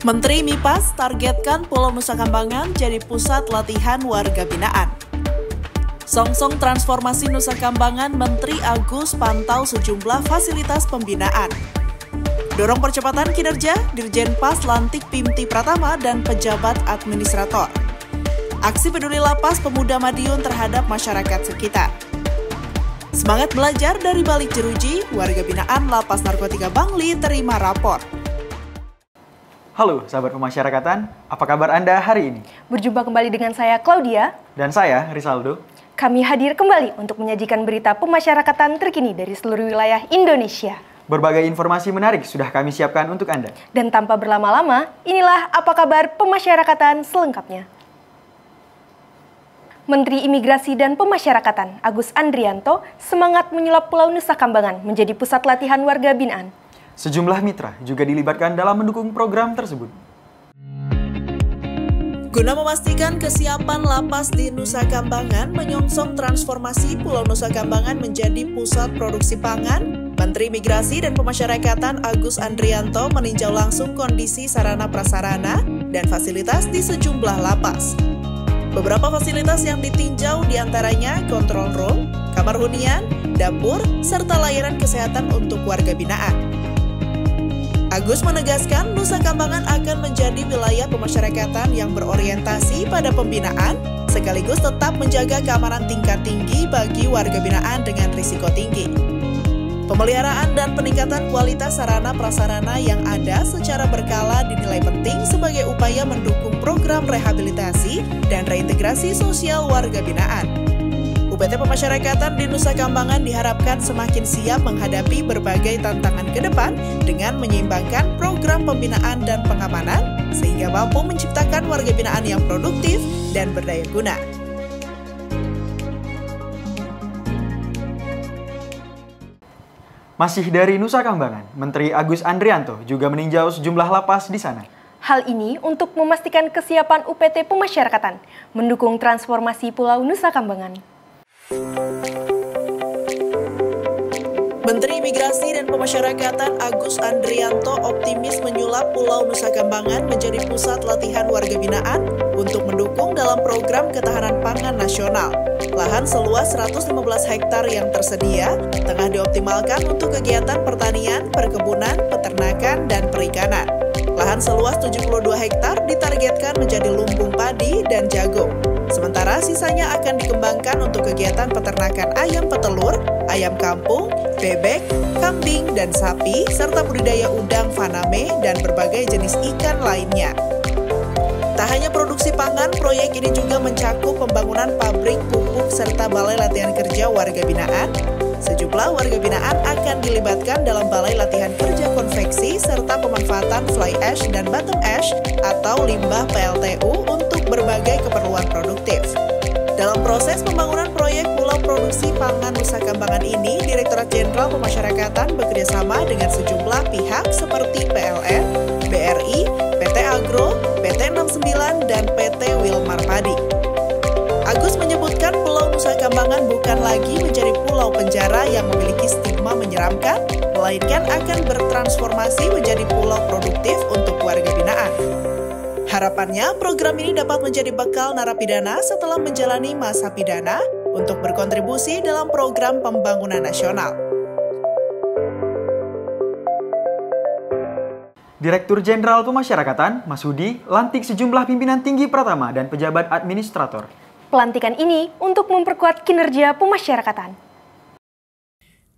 Menteri MIPAS targetkan Pulau Nusa Kambangan jadi pusat latihan warga binaan. Songsong transformasi Nusa Kambangan, Menteri Agus pantau sejumlah fasilitas pembinaan. Dorong percepatan kinerja, Dirjen Pas lantik Pimti Pratama dan pejabat administrator. Aksi peduli lapas pemuda Madiun terhadap masyarakat sekitar. Semangat belajar dari balik jeruji, warga binaan Lapas Narkotika Bangli terima rapor. Halo sahabat pemasyarakatan, apa kabar Anda hari ini? Berjumpa kembali dengan saya Claudia. Dan saya Rizaldo. Kami hadir kembali untuk menyajikan berita pemasyarakatan terkini dari seluruh wilayah Indonesia. Berbagai informasi menarik sudah kami siapkan untuk Anda. Dan tanpa berlama-lama, inilah apa kabar pemasyarakatan selengkapnya. Menteri Imigrasi dan Pemasyarakatan Agus Andrianto semangat menyulap Pulau Nusa Kambangan menjadi pusat latihan warga binaan. Sejumlah mitra juga dilibatkan dalam mendukung program tersebut. Guna memastikan kesiapan lapas di Nusa Kambangan menyongsong transformasi Pulau Nusa Kambangan menjadi pusat produksi pangan, Menteri Imigrasi dan Pemasyarakatan Agus Andrianto meninjau langsung kondisi sarana prasarana dan fasilitas di sejumlah lapas. Beberapa fasilitas yang ditinjau diantaranya kontrol room, kamar hunian, dapur, serta layanan kesehatan untuk warga binaan. Agus menegaskan Nusa Kambangan akan menjadi wilayah pemasyarakatan yang berorientasi pada pembinaan, sekaligus tetap menjaga keamanan tingkat tinggi bagi warga binaan dengan risiko tinggi. Pemeliharaan dan peningkatan kualitas sarana prasarana yang ada secara berkala dinilai penting sebagai upaya mendukung program rehabilitasi dan reintegrasi sosial warga binaan. UPT Pemasyarakatan di Nusa Kambangan diharapkan semakin siap menghadapi berbagai tantangan ke depan dengan menyeimbangkan program pembinaan dan pengamanan sehingga mampu menciptakan warga binaan yang produktif dan berdaya guna. Masih dari Nusa Kambangan, Menteri Agus Andrianto juga meninjau sejumlah lapas di sana. Hal ini untuk memastikan kesiapan UPT Pemasyarakatan mendukung transformasi Pulau Nusa Kambangan. Menteri Imigrasi dan Pemasyarakatan Agus Andrianto optimis menyulap Pulau Nusa Kambangan menjadi pusat latihan warga binaan untuk mendukung dalam program ketahanan pangan nasional. Lahan seluas 115 hektar yang tersedia tengah dioptimalkan untuk kegiatan pertanian, perkebunan, peternakan, dan perikanan. Lahan seluas 72 hektar ditargetkan menjadi lumbung padi dan jagung. Sementara sisanya akan dikembangkan untuk kegiatan peternakan ayam petelur, ayam kampung, bebek, kambing, dan sapi, serta budidaya udang faname dan berbagai jenis ikan lainnya. Tak hanya produksi pangan, proyek ini juga mencakup pembangunan pabrik pupuk serta balai latihan kerja warga binaan. Sejumlah warga binaan akan dilibatkan dalam balai latihan kerja konveksi serta pemanfaatan fly ash dan bottom ash atau limbah PLTU untuk berbagai keperluan produktif. Dalam proses pembangunan proyek Pulau Produksi Pangan Nusa Kambangan ini, Direktorat Jenderal Pemasyarakatan bekerjasama dengan sejumlah pihak seperti PLN, BRI, PT Agro, PT 69, dan PT Wilmar Padi. Agus menyebutkan Pulau Nusa Kambangan bukan lagi menjadi pulau penjara yang memiliki stigma menyeramkan, melainkan akan bertransformasi menjadi pulau produktif untuk warga binaan. Harapannya, program ini dapat menjadi bekal narapidana setelah menjalani masa pidana untuk berkontribusi dalam program pembangunan nasional. Direktur Jenderal Pemasyarakatan, Mas Hudi, lantik sejumlah pimpinan tinggi Pratama dan pejabat administrator. Pelantikan ini untuk memperkuat kinerja pemasyarakatan.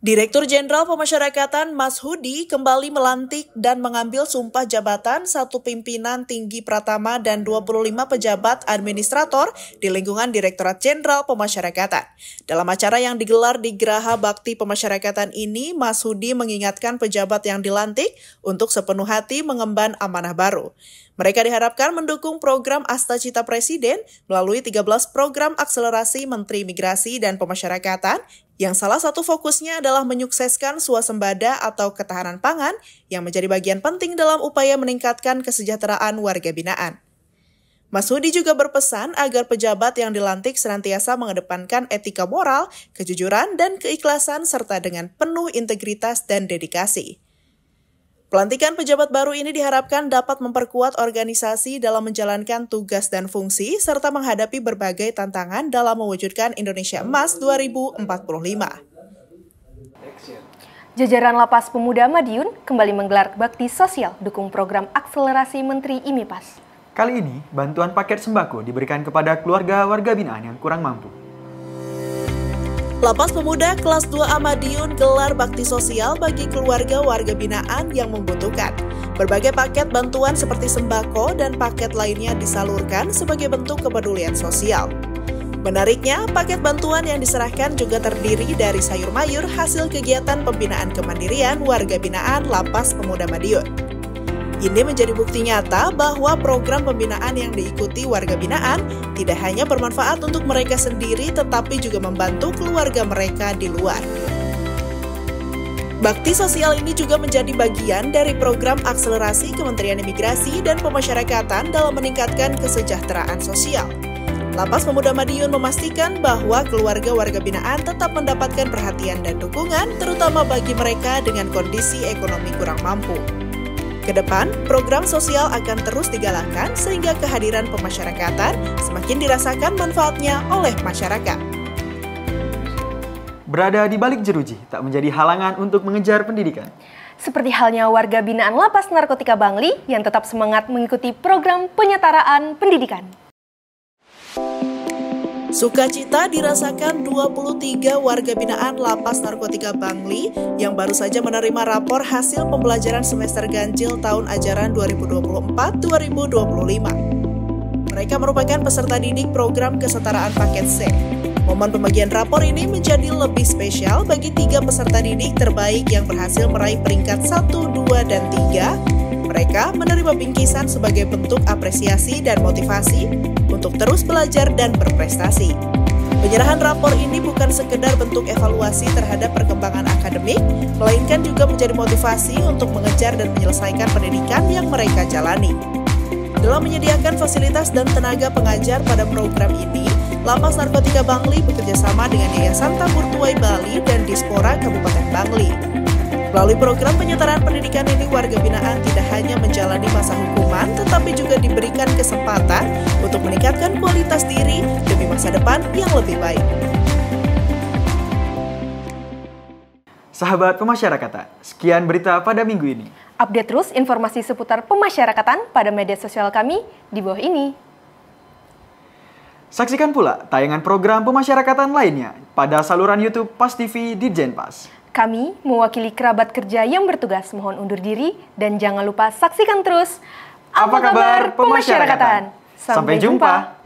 Direktur Jenderal Pemasyarakatan Mas Hudi kembali melantik dan mengambil sumpah jabatan satu pimpinan tinggi Pratama dan 25 pejabat administrator di lingkungan Direktorat Jenderal Pemasyarakatan. Dalam acara yang digelar di Geraha Bakti Pemasyarakatan ini, Mas Hudi mengingatkan pejabat yang dilantik untuk sepenuh hati mengemban amanah baru. Mereka diharapkan mendukung program Asta Cita Presiden melalui 13 program akselerasi Menteri Imigrasi dan Pemasyarakatan yang salah satu fokusnya adalah menyukseskan swasembada atau ketahanan pangan yang menjadi bagian penting dalam upaya meningkatkan kesejahteraan warga binaan. Mas Hudi juga berpesan agar pejabat yang dilantik senantiasa mengedepankan etika moral, kejujuran, dan keikhlasan serta dengan penuh integritas dan dedikasi. Pelantikan pejabat baru ini diharapkan dapat memperkuat organisasi dalam menjalankan tugas dan fungsi, serta menghadapi berbagai tantangan dalam mewujudkan Indonesia Emas 2045. Jajaran Lapas Pemuda Madiun kembali menggelar bakti sosial dukung program akselerasi Menteri IMIPAS. Kali ini, bantuan paket sembako diberikan kepada keluarga warga binaan yang kurang mampu. Lapas Pemuda kelas 2A Madiun gelar bakti sosial bagi keluarga warga binaan yang membutuhkan. Berbagai paket bantuan seperti sembako dan paket lainnya disalurkan sebagai bentuk kepedulian sosial. Menariknya, paket bantuan yang diserahkan juga terdiri dari sayur mayur hasil kegiatan pembinaan kemandirian warga binaan Lapas Pemuda Madiun. Ini menjadi bukti nyata bahwa program pembinaan yang diikuti warga binaan tidak hanya bermanfaat untuk mereka sendiri, tetapi juga membantu keluarga mereka di luar. Bakti sosial ini juga menjadi bagian dari program akselerasi Kementerian Imigrasi dan Pemasyarakatan dalam meningkatkan kesejahteraan sosial. Lapas Pemuda Madiun memastikan bahwa keluarga warga binaan tetap mendapatkan perhatian dan dukungan, terutama bagi mereka dengan kondisi ekonomi kurang mampu. Kedepan, program sosial akan terus digalakkan sehingga kehadiran pemasyarakatan semakin dirasakan manfaatnya oleh masyarakat. Berada di balik jeruji tak menjadi halangan untuk mengejar pendidikan. Seperti halnya warga binaan Lapas Narkotika Bangli yang tetap semangat mengikuti program penyetaraan pendidikan. Sukacita dirasakan 23 warga binaan Lapas Narkotika Bangli yang baru saja menerima rapor hasil pembelajaran semester ganjil tahun ajaran 2024-2025. Mereka merupakan peserta didik program kesetaraan paket C. Momen pembagian rapor ini menjadi lebih spesial bagi 3 peserta didik terbaik yang berhasil meraih peringkat 1, 2, dan 3. Mereka menerima bingkisan sebagai bentuk apresiasi dan motivasi untuk terus belajar dan berprestasi. Penyerahan rapor ini bukan sekedar bentuk evaluasi terhadap perkembangan akademik, melainkan juga menjadi motivasi untuk mengejar dan menyelesaikan pendidikan yang mereka jalani. Dalam menyediakan fasilitas dan tenaga pengajar pada program ini, Lapas Narkotika Bangli bekerjasama dengan Yayasan Tabur Tuai Bali dan Dispora Kabupaten Bangli. Melalui program penyetaraan pendidikan ini, warga binaan tidak hanya menjalani masa hukuman, tetapi juga diberikan kesempatan untuk meningkatkan kualitas diri demi masa depan yang lebih baik. Sahabat pemasyarakatan, sekian berita pada minggu ini. Update terus informasi seputar pemasyarakatan pada media sosial kami di bawah ini. Saksikan pula tayangan program pemasyarakatan lainnya pada saluran YouTube PAS TV Ditjen PAS. Kami, mewakili kerabat kerja yang bertugas, mohon undur diri dan jangan lupa saksikan terus Apa Kabar Pemasyarakatan. Sampai jumpa.